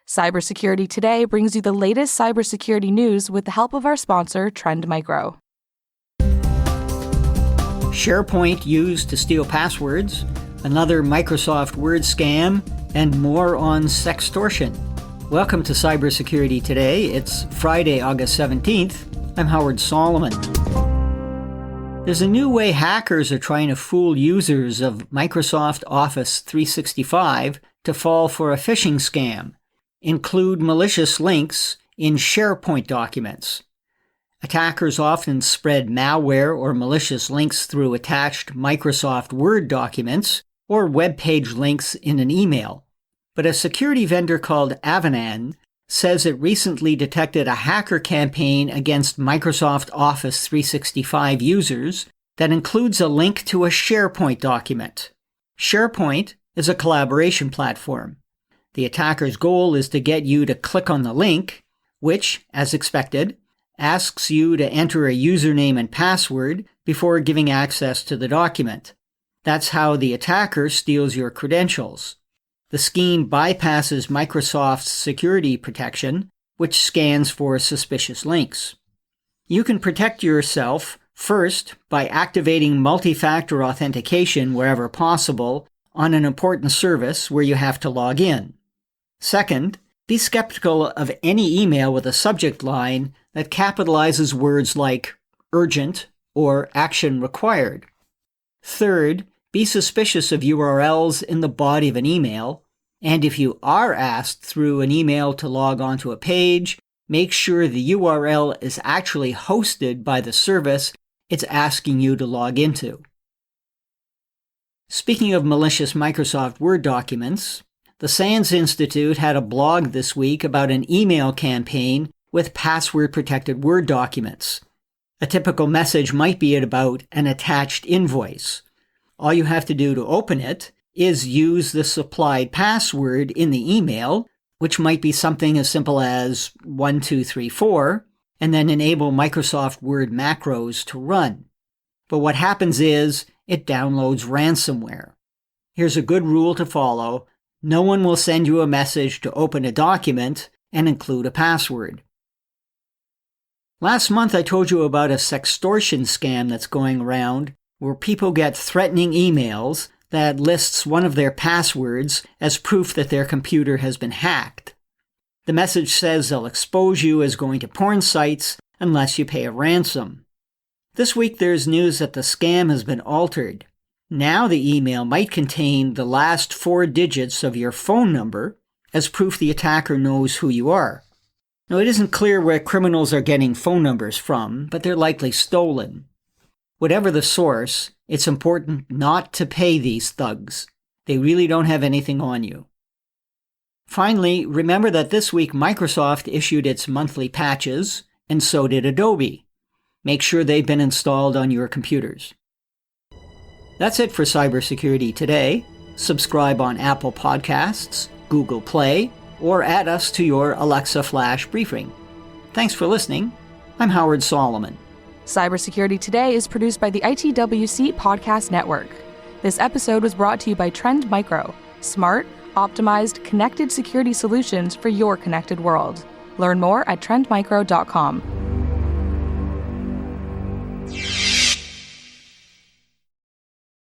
Cybersecurity Today brings you the latest cybersecurity news with the help of our sponsor, Trend Micro. SharePoint used to steal passwords, another Microsoft Word scam, and more on Sextortion. Welcome to Cybersecurity Today. It's Friday, August 17th. I'm Howard Solomon. There's a new way hackers are trying to fool users of Microsoft Office 365 to fall for a phishing scam. Include malicious links in SharePoint documents. Attackers often spread malware or malicious links through attached Microsoft Word documents or web page links in an email. But a security vendor called Avanan says it recently detected a hacker campaign against Microsoft Office 365 users that includes a link to a SharePoint document. SharePoint is a collaboration platform. The attacker's goal is to get you to click on the link, which, as expected, asks you to enter a username and password before giving access to the document. That's how the attacker steals your credentials. The scheme bypasses Microsoft's security protection, which scans for suspicious links. You can protect yourself first by activating multi-factor authentication wherever possible on an important service where you have to log in. Second, be skeptical of any email with a subject line that capitalizes words like urgent or action required. Third, be suspicious of URLs in the body of an email, and if you are asked through an email to log onto a page, make sure the URL is actually hosted by the service it's asking you to log into. Speaking of malicious Microsoft Word documents, the SANS Institute had a blog this week about an email campaign with password-protected Word documents. A typical message might be about an attached invoice. All you have to do to open it is use the supplied password in the email, which might be something as simple as 1234, and then enable Microsoft Word macros to run. But what happens is it downloads ransomware. Here's a good rule to follow. No one will send you a message to open a document and include a password. Last month I told you about a sextortion scam that's going around where people get threatening emails that lists one of their passwords as proof that their computer has been hacked. The message says they'll expose you as going to porn sites unless you pay a ransom. This week there's news that the scam has been altered. Now the email might contain the last 4 digits of your phone number as proof the attacker knows who you are. Now it isn't clear where criminals are getting phone numbers from, but they're likely stolen. Whatever the source, it's important not to pay these thugs. They really don't have anything on you. Finally, remember that this week Microsoft issued its monthly patches, and so did Adobe. Make sure they've been installed on your computers. That's it for Cybersecurity Today. Subscribe on Apple Podcasts, Google Play, or add us to your Alexa Flash briefing. Thanks for listening. I'm Howard Solomon. Cybersecurity Today is produced by the ITWC Podcast Network. This episode was brought to you by Trend Micro, smart, optimized, connected security solutions for your connected world. Learn more at trendmicro.com.